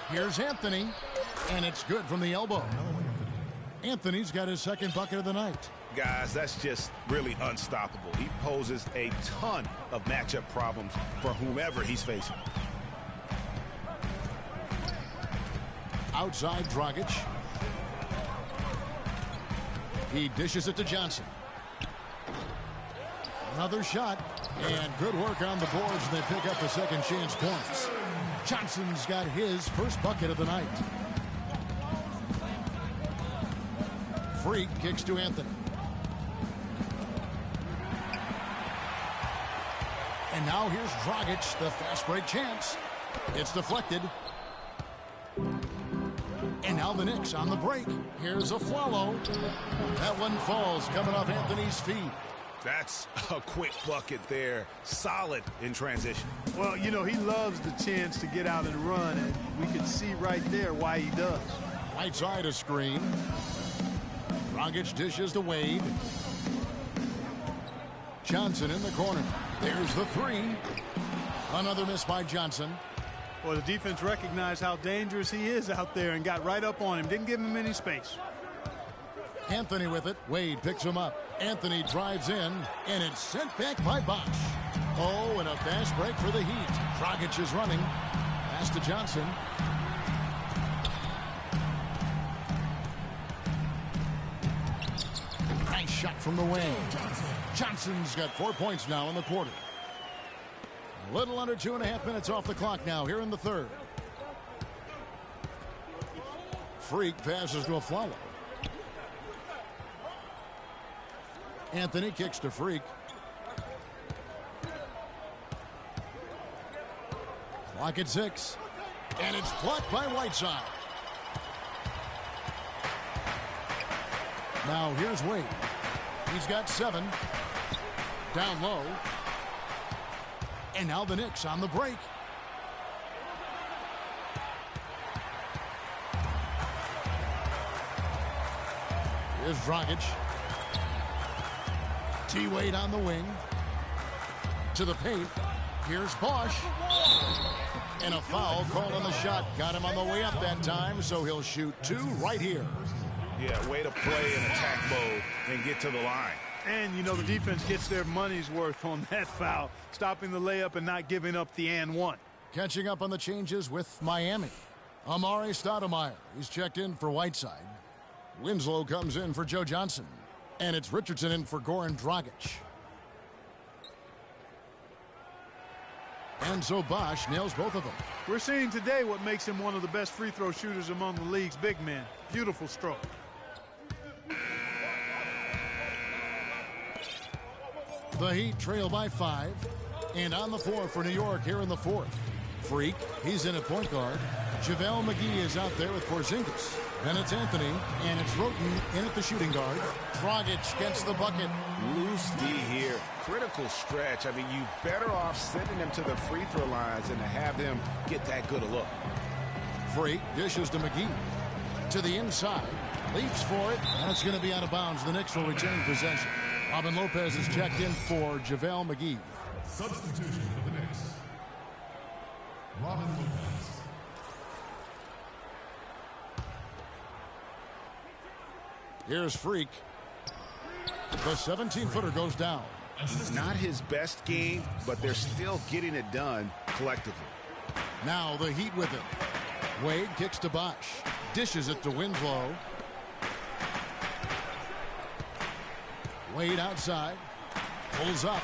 Here's Anthony, and it's good from the elbow. Anthony's got his second bucket of the night. Guys, that's just really unstoppable. He poses a ton of matchup problems for whomever he's facing. Outside Dragic. He dishes it to Johnson. Another shot, and good work on the boards, and they pick up the second chance points. Johnson's got his first bucket of the night. Freak kicks to Anthony. And now here's Dragic, the fast break chance. It's deflected. And now the Knicks on the break. Here's Aflalo. That one falls, coming off Anthony's feet. That's a quick bucket there. Solid in transition. Well, you know, he loves the chance to get out and run, and we can see right there why he does. Right side a screen. Dragic dishes to Wade. Johnson in the corner. There's the 3. Another miss by Johnson. Well, the defense recognized how dangerous he is out there and got right up on him. Didn't give him any space. Anthony with it. Wade picks him up. Anthony drives in, and it's sent back by Bosch. Oh, and a fast break for the Heat. Dragic is running. Pass to Johnson. Nice shot from the wing. Johnson's got 4 points now in the quarter. A little under 2.5 minutes off the clock now here in the third. Freak passes to Aflalo. Anthony kicks to Freak. Clock at 6. And it's blocked by Whiteside. Now here's Wade. He's got 7. Down low. And now the Knicks on the break. Here's Dragic. T-Wade on the wing. To the paint. Here's Bosch. And a foul called on the shot. Got him on the way up that time, so he'll shoot 2 right here. Yeah, way to play in attack mode and get to the line. And, you know, the defense gets their money's worth on that foul, stopping the layup and not giving up the and one. Catching up on the changes with Miami. Amari Stoudemire, he's checked in for Whiteside. Winslow comes in for Joe Johnson. And it's Richardson in for Goran Dragic. And so Bosch nails both of them. We're seeing today what makes him one of the best free throw shooters among the league's big men. Beautiful stroke. The Heat trail by 5. And on the floor for New York here in the fourth. Freak, he's in at point guard. JaVale McGee is out there with Porzingis. Then it's Anthony, and it's Roten in at the shooting guard. Dragic gets the bucket. Loose D here. Critical stretch. I mean, you better off sending him to the free throw lines than to have him get that good a look. Freak dishes to McGee. To the inside. Leaps for it. That's going to be out of bounds. The Knicks will retain possession. Robin Lopez is checked in for JaVale McGee. Substitution for the Knicks. Robin Lopez. Here's Freak. The 17-footer goes down. Not his best game, but they're still getting it done collectively. Now the Heat with it. Wade kicks to Bosch. Dishes it to Winslow. Wade outside. Pulls up.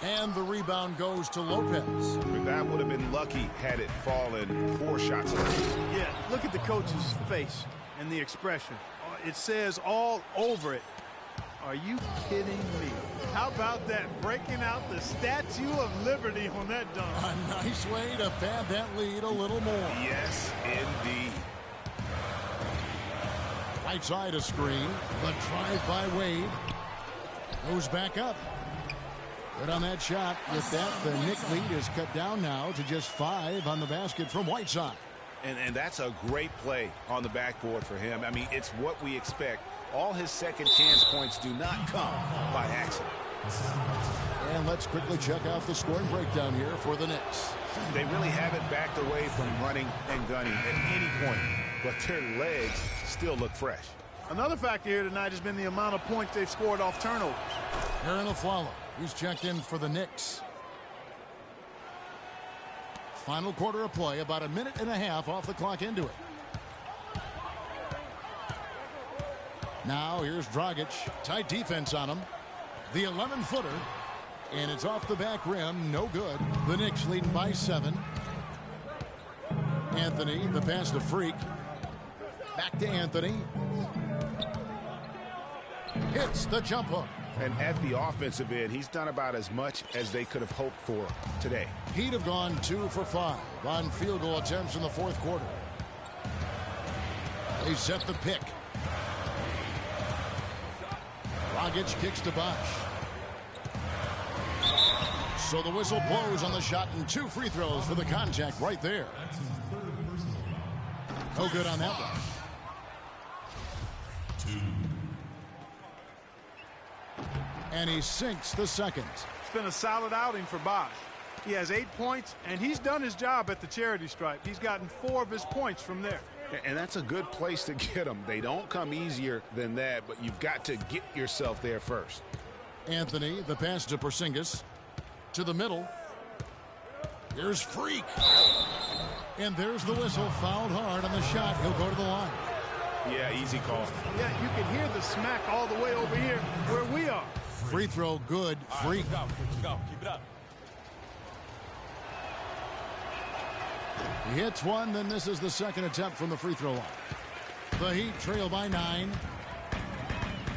And the rebound goes to Lopez. That would have been lucky had it fallen 4 shots away. Yeah, look at the coach's face and the expression. It says all over it. Are you kidding me? How about that breaking out the Statue of Liberty on that dunk? A nice way to pad that lead a little more. Yes, indeed. Right side a screen. The drive by Wade. Goes back up. Good on that shot. With that, the Knicks lead is cut down now to just 5 on the basket from Whiteside. And that's a great play on the backboard for him. I mean, it's what we expect. All his second chance points do not come by accident. And let's quickly check out the scoring breakdown here for the Knicks. They really haven't backed away from running and gunning at any point, but their legs still look fresh. Another factor here tonight has been the amount of points they've scored off turnovers. Aaron Aflalo, he's checked in for the Knicks. Final quarter of play, about a minute and a half off the clock into it. Now here's Dragic. Tight defense on him. The 11-footer. And it's off the back rim. No good. The Knicks leading by 7. Anthony, the pass to Freak. Back to Anthony. Hits the jump hook. And at the offensive end, he's done about as much as they could have hoped for today. He'd have gone 2 for 5 on field goal attempts in the fourth quarter. They set the pick. Dragic kicks to Bosch. So the whistle blows on the shot and 2 free throws for the contact right there. No good on that one. 2. And he sinks the second. It's been a solid outing for Bosch. He has 8 points, and he's done his job at the charity stripe. He's gotten 4 of his points from there. And that's a good place to get them. They don't come easier than that, but you've got to get yourself there first. Anthony, the pass to Porzingis. To the middle. Here's Freak. And there's the whistle. Fouled hard on the shot. He'll go to the line. Yeah, easy call. Yeah, you can hear the smack all the way over here where we are. Free throw good. Freak. Go. Keep it up. He hits one, then this is the second attempt from the free throw line. The Heat trail by 9.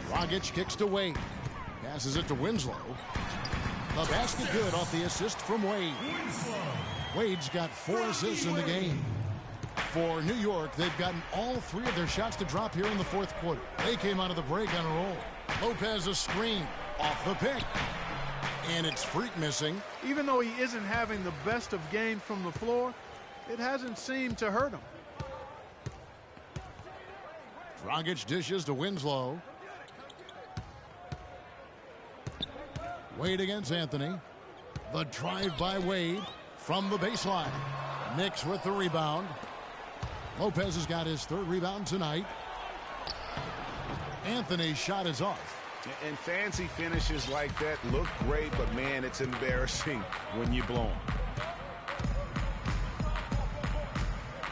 Dragic kicks to Wade. Passes it to Winslow. The basket good off the assist from Wade. Wade's got 4 assists in the game. For New York, they've gotten all 3 of their shots to drop here in the fourth quarter. They came out of the break on a roll. Lopez a screen. Off the pick. And it's Freak missing. Even though he isn't having the best of games from the floor, it hasn't seemed to hurt him. Dragic dishes to Winslow. Wade against Anthony. The drive by Wade from the baseline. Knicks with the rebound. Lopez has got his 3rd rebound tonight. Anthony's shot is off. And fancy finishes like that look great, but man, it's embarrassing when you blow them.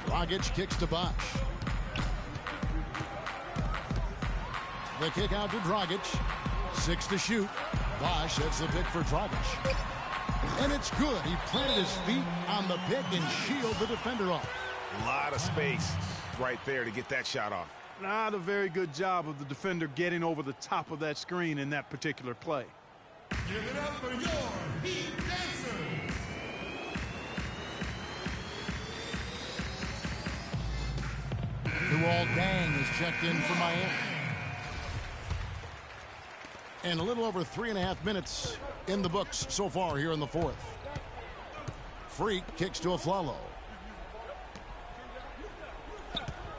Dragic kicks to Bosch. The kick out to Dragic. 6 to shoot. Bosch sets the pick for Dragic. And it's good. He planted his feet on the pick and shielded the defender off. A lot of space right there to get that shot off. Not a very good job of the defender getting over the top of that screen in that particular play. Give it up for your Heat Dancers. Luol Deng is checked in for Miami. And a little over 3.5 minutes in the books so far here in the fourth. Freak kicks to Aflalo.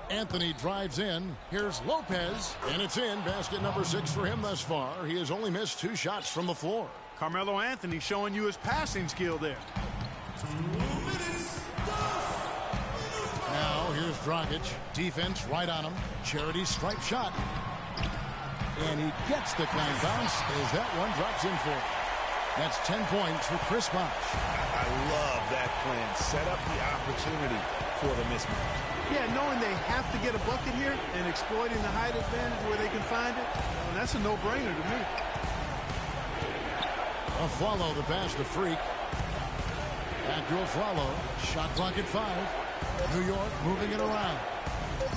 Anthony drives in. Here's Lopez, and it's in. Basket number 6 for him thus far. He has only missed 2 shots from the floor. Carmelo Anthony showing you his passing skill there. 2 minutes. Now here's Dragic. Defense right on him. Charity stripe shot. And he gets the clean bounce as that one drops in for him. That's 10 points for Chris Bosh. I love that plan. Set up the opportunity for the mismatch. Yeah, knowing they have to get a bucket here and exploiting the height advantage where they can find it, well, that's a no-brainer to me. Aflalo the pass to Freak. Back to Aflalo. Shot clock at 5. New York moving it around.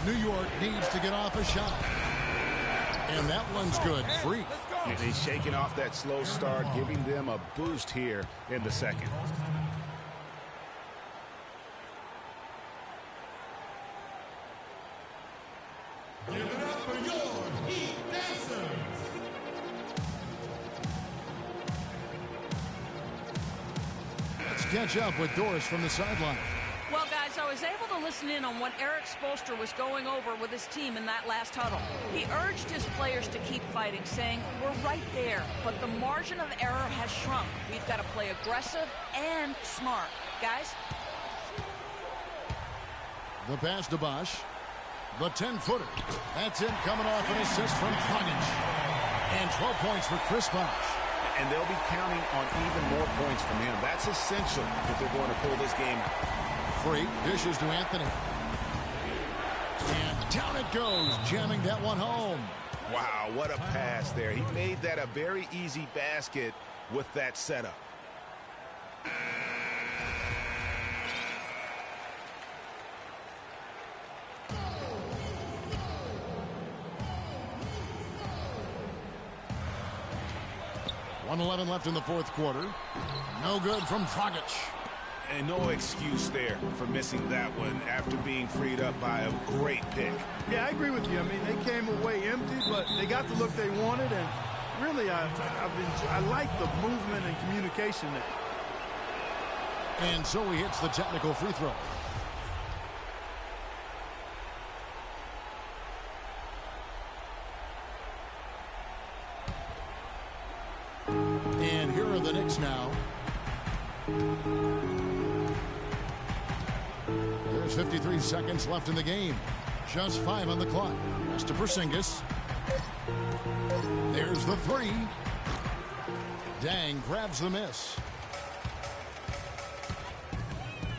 New York needs to get off a shot. And that one's good. Freak. And he's shaking off that slow start, giving them a boost here in the second. Give it up for your Heat Dancers. Let's catch up with Doris from the sideline. Well, guys, I was able to listen in on what Eric Spoelstra was going over with his team in that last huddle. He urged his players to keep fighting, saying, we're right there, but the margin of error has shrunk. We've got to play aggressive and smart. Guys? The pass to Bosh. The 10-footer. That's it, coming off an assist from Dragic. And 12 points for Chris Bosh. And they'll be counting on even more points from him. That's essential if they're going to pull this game out. Freak dishes to Anthony. And down it goes, jamming that one home. Wow, what a pass there. He made that a very easy basket with that setup. .111 left in the fourth quarter. No good from Dragic. And no excuse there for missing that one after being freed up by a great pick. Yeah, I agree with you. I mean, they came away empty, but they got the look they wanted, and really, I like the movement and communication there. And so he hits the technical free throw. And here are the Knicks now. There's 53 seconds left in the game. Just 5 on the clock. Pass to Porzingis. There's the 3. Deng grabs the miss.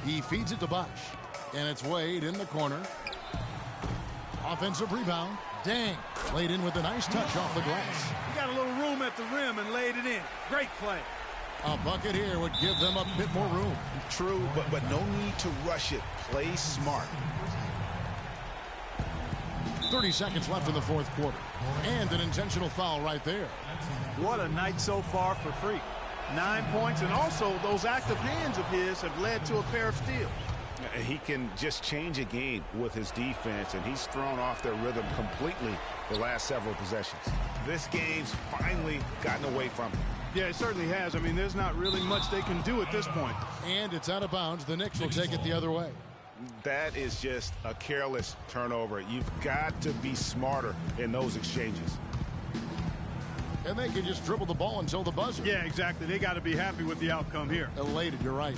He feeds it to Bosh. And it's Wade in the corner. Offensive rebound. Deng laid in with a nice touch off the glass. He got a little room at the rim and laid it in. Great play. A bucket here would give them a bit more room. True, but no need to rush it. Play smart. 30 seconds left in the fourth quarter. And an intentional foul right there. What a night so far for Freak. 9 points, and also those active hands of his have led to a pair of steals. He can just change a game with his defense, and he's thrown off their rhythm completely the last several possessions. This game's finally gotten away from him. Yeah, it certainly has. I mean, there's not really much they can do at this point. And it's out of bounds. The Knicks will take it the other way. That is just a careless turnover. You've got to be smarter in those exchanges. And they can just dribble the ball until the buzzer. Yeah, exactly. They got to be happy with the outcome here. Elated, you're right.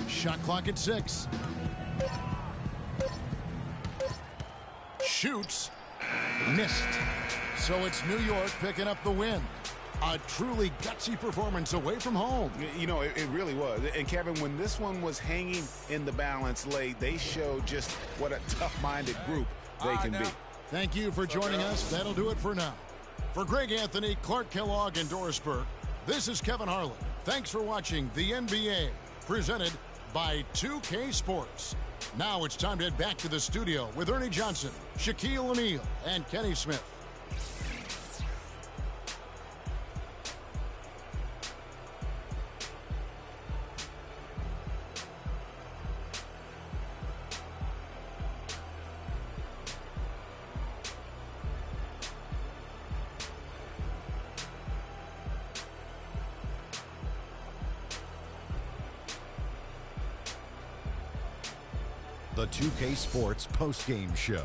Shot clock at 6. Shoots. Missed. So it's New York picking up the win. A truly gutsy performance away from home. You know, it really was. And Kevin, when this one was hanging in the balance late, they showed just what a tough-minded group they can be. Thank you for joining us. That'll do it for now. For Greg Anthony, Clark Kellogg, and Doris Burke, this is Kevin Harlan. Thanks for watching the NBA, presented by 2K Sports. Now it's time to head back to the studio with Ernie Johnson, Shaquille O'Neal, and Kenny Smith. the 2K Sports postgame show.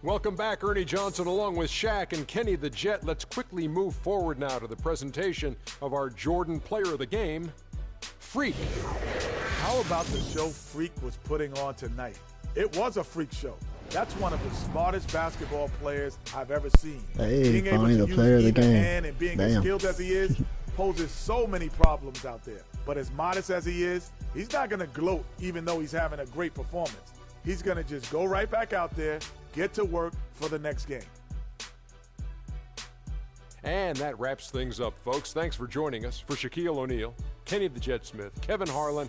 Welcome back, Ernie Johnson along with Shaq and Kenny the Jet. Let's quickly move forward now to the presentation of our Jordan Player of the Game, Freak. How about the show Freak was putting on tonight? It was a freak show. That's one of the smartest basketball players I've ever seen. Hey, being able finally to the use player of the either game. hand and being as skilled as he is poses so many problems out there. But as modest as he is, he's not going to gloat even though he's having a great performance. He's going to just go right back out there, get to work for the next game. And that wraps things up, folks. Thanks for joining us. For Shaquille O'Neal, Kenny the Jet Smith, Kevin Harlan,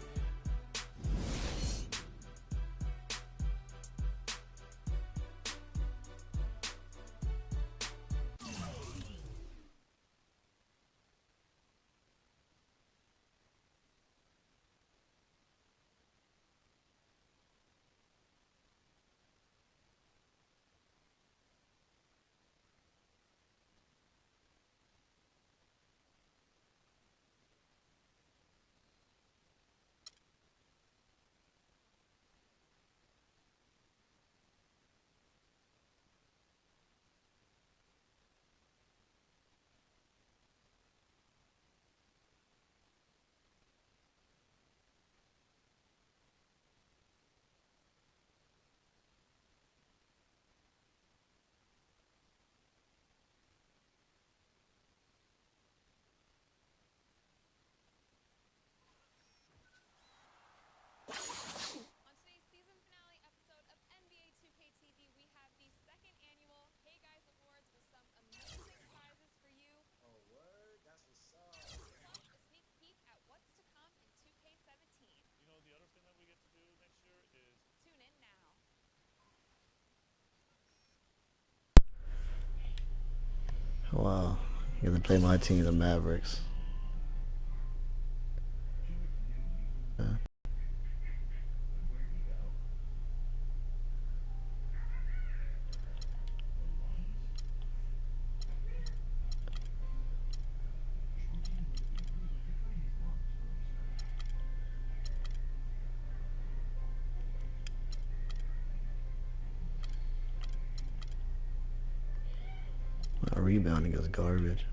Wow, you're gonna play my team, the Mavericks. My rebounding is garbage.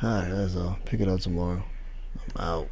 Alright, that's all. Pick it up tomorrow. I'm out.